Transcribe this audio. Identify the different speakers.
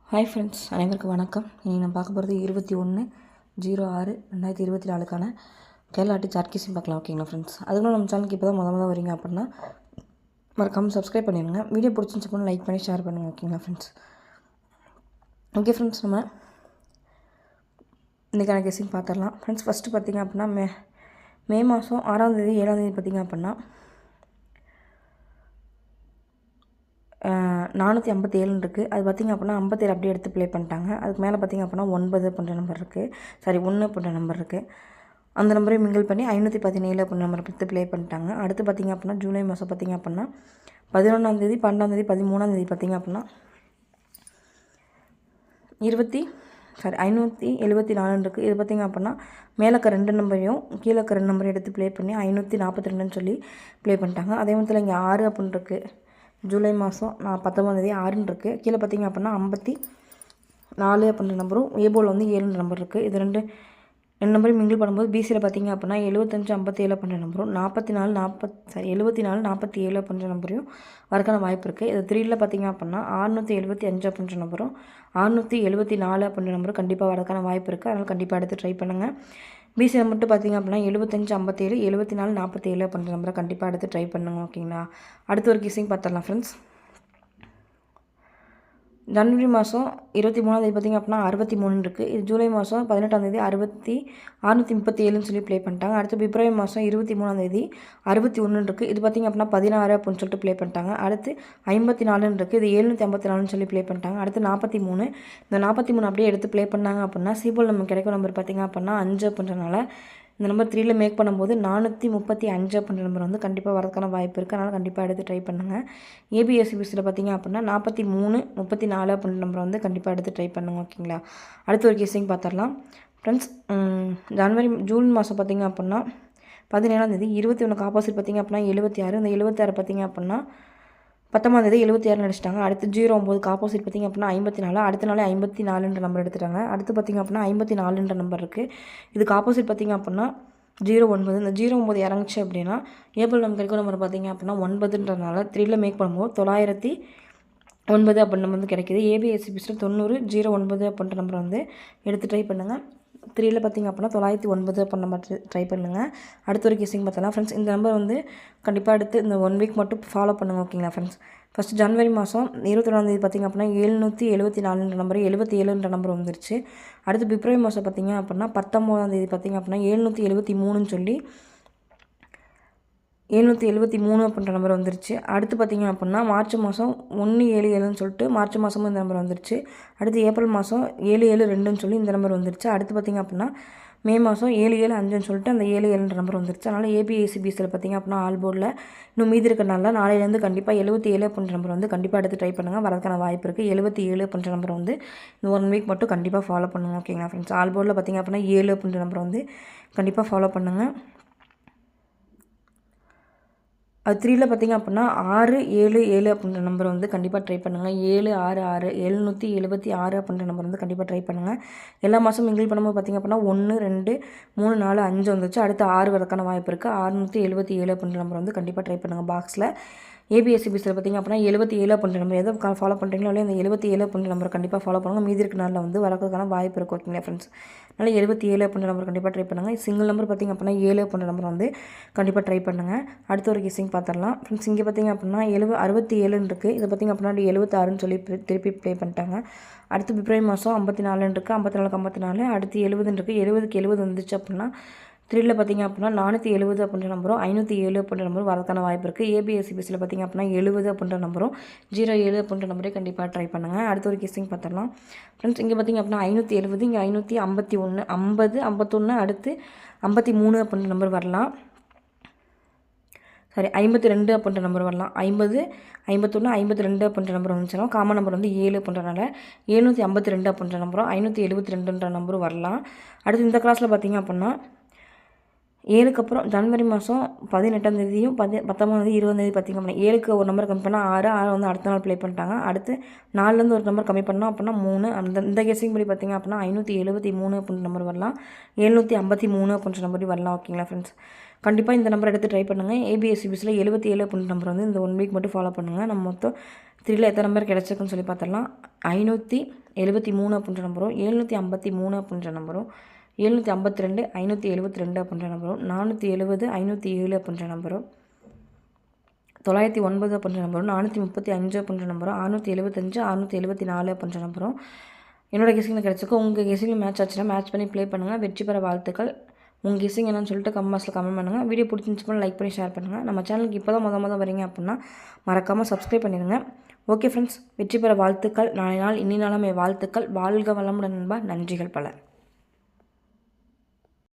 Speaker 1: Hi friends, அனைவருக்கும் வணக்கம். இன்றைக்கி நான் பார்க்க போகிறது 21/06/2024 கேரளா டி சார்கிஸும் பார்க்கலாம். ஓகேங்களா ஃப்ரெண்ட்ஸ்? அதுக்குள்ள நம்ம சேனலுக்கு இப்போ தான் முதல்ல வரீங்க அப்படின்னா மறக்காமல் சப்ஸ்கிரைப் பண்ணிடுங்க. வீடியோ பிடிச்சிருந்துச்சு அப்படின்னா லைக் பண்ணி ஷேர் பண்ணுங்கள். ஓகேங்களா ஃப்ரெண்ட்ஸ்? ஓகே ஃப்ரெண்ட்ஸ், நம்ம இன்றைக்கான கெஸ்ஸிங் பார்த்துடலாம். ஃப்ரெண்ட்ஸ், ஃபஸ்ட்டு பார்த்திங்க அப்படின்னா மே மாதம் 6ஆம் தேதி 7ஆம் தேதி பார்த்திங்க அப்படின்னா 457 இருக்குது. அது பார்த்திங்க அப்படின்னா 57 அப்படியே எடுத்து ப்ளே பண்ணிட்டாங்க. அதுக்கு மேலே பார்த்திங்க அப்படின்னா 9 அப்படின்ற நம்பர் இருக்குது. 1 அப்படின்ற நம்பர் இருக்குது. அந்த நம்பரையும் மிங்கிள் பண்ணி 517 அப்படின்ற நம்பர் எடுத்து ப்ளே பண்ணிட்டாங்க. அடுத்து பார்த்திங்க அப்படின்னா ஜூலை மாதம் பார்த்திங்க அப்படின்னா 11ஆம் தேதி 12ஆம் தேதி 13ஆம் தேதி பார்த்திங்க அப்படின்னா 574 இருக்குது. இது பார்த்திங்க அப்படின்னா மேலே இருக்க 2 நம்பரையும் கீழே இருக்க 2 நம்பரையும் எடுத்து ப்ளே பண்ணி 542ன்னு சொல்லி ப்ளே பண்ணிட்டாங்க. அதே மாதிரி இங்கே 6 அப்படின்னு இருக்குது. ஜூலை மாதம் 19ஆம் தேதி 6ன்னு இருக்குது. கீழே பார்த்திங்க அப்படின்னா 54 அப்படின்ற நம்பரும் ஏபோல் வந்து 7 நம்பர் இருக்குது. இது ரெண்டு நம்பரையும் மிங்கிள் பண்ணும்போது பிசியில் பார்த்திங்க அப்படின்னா 75 57 அப்படின்ற நம்பரும் 74 47 அப்படின்ற நம்பரையும் வரக்கான வாய்ப்பு இருக்குது. இது 3ல் பார்த்திங்க அப்படின்னா 675 அப்படின்ற நம்பரும் 674 அப்படின்ற நம்பரும் கண்டிப்பாக வரக்கான வாய்ப்பு இருக்குது. அதனால் கண்டிப்பாக எடுத்து ட்ரை பண்ணுங்கள். பிசியில் மட்டும் பார்த்திங்க அப்படின்னா 75 57 74 47 அப்படின்ற நம்பரை கண்டிப்பாக எடுத்து ட்ரை பண்ணுங்க. ஓகேங்களா? அடுத்து ஒரு கிஸ்ஸிங் பார்த்துடலாம் ஃப்ரெண்ட்ஸ். ஜனவரி மாதம் 23ஆம் தேதி பார்த்திங்க அப்படின்னா 63 இருக்குது. இது ஜூலை மாதம் 18ஆம் தேதி 637ன்னு சொல்லி ப்ளே பண்ணிட்டாங்க. அடுத்து பிப்ரவரி மாதம் 23ஆம் தேதி 61 இருக்குது. இது பார்த்திங்க அப்படின்னா 16 அப்படின்னு சொல்லிட்டு ப்ளே பண்ணிட்டாங்க. அடுத்து 54 இருக்குது. இது 754ன்னு சொல்லி ப்ளே பண்ணிட்டாங்க. அடுத்து 43. இந்த 43 அப்படியே எடுத்து ப்ளே பண்ணாங்க அப்படின்னா சிபோல் நமக்கு கிடைக்கும் நம்பர் பார்த்திங்க அப்படின்னா 5 அப்படின்றனால இந்த நம்பர் 3ல் மேக் பண்ணும்போது 435 அப்படின்ற நம்பர் வந்து கண்டிப்பாக வரதுக்கான வாய்ப்பு இருக்குது. அதனால் கண்டிப்பாக எடுத்து ட்ரை பண்ணுங்கள். ஏபிஎஸ்சிபிசியில் பார்த்திங்க அப்படின்னா 43 34 அப்படின்ற நம்பர் வந்து கண்டிப்பாக எடுத்து ட்ரை பண்ணுங்க. ஓகேங்களா? அடுத்து ஒரு கெஸ்ஸிங் பார்த்துடலாம் ஃப்ரெண்ட்ஸ். ஜூன் மாதம் பார்த்திங்க அப்படின்னா 17ஆம் தேதி 21க்கு ஆப்போசிட் பார்த்திங்க அப்படின்னா 76. இந்த 76 பார்த்திங்க அப்படின்னா 10ஆம் தேதி 76 அடிச்சிட்டாங்க. அடுத்து 09க்கு ஆப்போசிட் பார்த்திங்க அப்படின்னா 54. அடுத்த நாளே 54ன்ற நம்பர் எடுத்துட்டாங்க. அடுத்து பார்த்திங்க அப்படின்னா 54ன்ற நம்பர் இருக்குது. இதுக்கு ஆப்போசிட் பார்த்திங்க அப்படின்னா 09. இந்த 09 இறங்குச்சு அப்படின்னா ஏபிள் நமக்கு கிடைக்கும் நம்பர் பார்த்திங்க அப்படின்னா 9ன்றனால 3ல் மேக் பண்ணும்போது 909 அப்படின்ற வந்து கிடைக்கிது. ஏபிஎஸ்சிபிஸில் 90 09 அப்படின்ற நம்பர் வந்து எடுத்து ட்ரை பண்ணுங்கள். 3ல் பார்த்திங்க அப்படின்னா 909 அப்படின்ற நம்பர் ட்ரை பண்ணுங்கள். அடுத்த ஒரு கெஸ்ஸிங் பார்த்தலாம் ஃப்ரெண்ட்ஸ். இந்த நம்பர் வந்து கண்டிப்பாக எடுத்து இந்த 1 வீக் மட்டும் ஃபாலோ பண்ணுங்கள். ஓகேங்களா ஃப்ரெண்ட்ஸ்? ஃபஸ்ட்டு ஜனவரி மாதம் 21ஆம் தேதி பார்த்திங்க அப்படின்னா 774ன்ற நம்பர் 77ன்ற நம்பர் வந்துருச்சு. அடுத்து பிப்ரவரி மாதம் பார்த்திங்க அப்படின்னா 19ஆம் தேதி பார்த்திங்க அப்படின்னா 773ன்னு சொல்லி 773 அப்படின்ற நம்பர் வந்துருச்சு. அடுத்து பார்த்திங்க அப்படின்னா மார்ச் மாதம் 177ன்னு சொல்லிட்டு மார்ச் மாதமும் இந்த நம்பர் வந்துருச்சு. அடுத்து ஏப்ரல் மாதம் 772ன்னு சொல்லி இந்த நம்பர் வந்துருச்சு. அடுத்து பார்த்திங்க அப்படின்னா மே மாதம் 775ன்னு சொல்லிட்டு அந்த 77ன்ற நம்பர் வந்துருச்சு. அதனால் ஏபிஎஸ்சிபிசியில் பார்த்திங்க அப்படின்னா ஆல் போர்டில் இன்னும் மீதி இருக்கிறனால நாளையிலேருந்து கண்டிப்பாக 77 அப்படின்ற நம்பர் வந்து கண்டிப்பாக எடுத்து ட்ரை பண்ணுங்கள். வரதுக்கான வாய்ப்பு இருக்குது. 77 அப்படின்ற நம்பர் வந்து இந்த 1 வீக் மட்டும் கண்டிப்பாக ஃபாலோ பண்ணுங்கள். ஓகேங்களா ஃப்ரெண்ட்ஸ்? ஆல் போர்டில் பார்த்திங்க அப்படின்னா 7 அப்படின்ற நம்பர் வந்து கண்டிப்பாக ஃபாலோ பண்ணுங்கள். அது 3ல் பார்த்திங்க அப்படின்னா 677 அப்படின்ற நம்பர் வந்து கண்டிப்பாக ட்ரை பண்ணுங்கள். 766 776 அப்படின்ற நம்பர் வந்து கண்டிப்பாக ட்ரை பண்ணுங்கள். எல்லா மாதமும் மிங்கிள் பண்ணும்போது பார்த்திங்க அப்படின்னா 1 2 3 4 5 வந்துச்சு. அடுத்து 6 வரதுக்கான வாய்ப்பு இருக்குது. 677 அப்படின்ற நம்பர் வந்து கண்டிப்பாக ட்ரை பண்ணுங்கள். பாக்ஸில் ஏபிஎஸ்சிபிசியில் பார்த்திங்க அப்படின்னா 77 அப்படின்ற நம்பர் எதை ஃபாலோ பண்ணுறீங்களோ இல்லையா அந்த 77 அப்படின்ற நம்பர் கண்டிப்பாக ஃபாலோ பண்ணுங்கள். மீதி இருக்க நாளில் வந்து வரதுக்கான வாய்ப்பு இருக்குது. ஓகேங்களா ஃப்ரெண்ட்ஸ்? அதனால் 77 அப்படின்ற நம்பர் கண்டிப்பாக ட்ரை பண்ணுங்கள். சிங்கிள் நம்பர் பார்த்திங்க அப்படின்னா 7 அப்படின்ற நம்பர் வந்து கண்டிப்பாக ட்ரை பண்ணுங்கள். அடுத்த ஒரு கெஸ்ஸிங் பார்த்துடலாம் ஃப்ரெண்ட்ஸ். இங்கே பார்த்திங்க அப்படின்னா 67ன்னு இருக்குது. இது பார்த்திங்க அப்படின்னா 76ன்னு சொல்லி திருப்பி ப்ளே பண்ணிட்டாங்க. அடுத்து பிப்ரவரி மாதம் 54ன்னு இருக்குது. 54க்கு 54. அடுத்து 70ன்னு இருக்குது. 70க்கு 70 வந்துச்சு அப்படின்னா 3ல் பார்த்திங்க அப்படின்னா 470 அப்படின்ற நம்பரும் 507 அப்படின்ற நம்பரும் வரதுக்கான வாய்ப்பு இருக்குது. ஏபிஎஸ்சிபிசியில் பார்த்திங்க அப்படின்னா 70 அப்படின்ற நம்பரும் 07 அப்படின்ற நம்பரே கண்டிப்பாக ட்ரை பண்ணுங்கள். அடுத்த ஒரு கெஸ்ஸிங் பார்த்துடலாம் ஃப்ரெண்ட்ஸ். இங்கே பார்த்திங்க அப்படின்னா 570, இங்கே 551, 50 51, அடுத்து 53 அப்படின்ற நம்பர் வரலாம். 52 அப்படின்ற நம்பர் வரலாம். 50 51 52 அப்படின்ற நம்பர் வந்துச்சுன்னா காமன் நம்பர் வந்து 7 அப்படின்றனால 752 அப்படின்ற நம்பரும் 572ன்ற நம்பரும் வரலாம். அடுத்து இந்த கிளாஸில் பார்த்திங்க அப்படின்னா 7க்கு அப்புறம் ஜனவரி மாதம் 18ஆம் தேதியும் 19ஆம் தேதி 20ஆம் தேதி பார்த்திங்க அப்படின்னா 7க்கு ஒரு நம்பர் கம்மி பண்ணால் 6 வந்து அடுத்த நாள் ப்ளே பண்ணிட்டாங்க. அடுத்து 4லேருந்து ஒரு நம்பர் கம்மி பண்ணோம் அப்படின்னா 3. இந்த கெஸ்ஸிங் படி பார்த்திங்க அப்படின்னா 573 அப்படின்ற நம்பர் வரலாம். 753 அப்படின்ற நம்பர் வரலாம். ஓகேங்களா ஃப்ரெண்ட்ஸ்? கண்டிப்பாக இந்த நம்பர் எடுத்து ட்ரை பண்ணுங்கள். ஏபிஎஸ்சிபிஸில் 77 அப்படின்ற நம்பர் வந்து இந்த 1 வீக் மட்டும் ஃபாலோ பண்ணுங்கள். நம்ம மொத்தம் 3ல எத்தனை நம்பர் கிடச்சிருக்குன்னு சொல்லி பார்த்துடலாம். 573 அப்படின்ற நம்பரும், 753 அப்படின்ற நம்பரும், 752, 572 அப்படின்ற நம்பரும், 470, 507 அப்படின்ற நம்பரும், 909 அப்படின்ற நம்பரும், 435 அப்படின்ற நம்பரும், 675, 674 அப்படின்ற நம்பரும் என்னோட கெஸிங்கில் கிடச்சிருக்கு. உங்கள் கெஸிங்கில் மேட்ச் ஆச்சுன்னா மேட்ச் பண்ணி ப்ளே பண்ணுங்கள். வெற்றி பெற வாழ்த்துக்கள். உங்கள் கெஸிங் என்னன்னு சொல்லிட்டு கமெண்ட்ஸில் கமெண்ட் பண்ணுங்கள். வீடியோ பிடிச்சிருந்துச்சுன்னா லைக் பண்ணி ஷேர் பண்ணுங்கள். நம்ம சேனலுக்கு இப்போ தான் முத வரீங்க அப்படின்னா மறக்காமல் சப்ஸ்கிரைப் பண்ணிடுங்க. ஓகே ஃப்ரெண்ட்ஸ், வெற்றி பெற வாழ்த்துக்கள். நாளை நாள் இனி நாளாமே வாழ்த்துக்கள். வாழ்க வளமுடன் நண்பா. நன்றிகள் பல.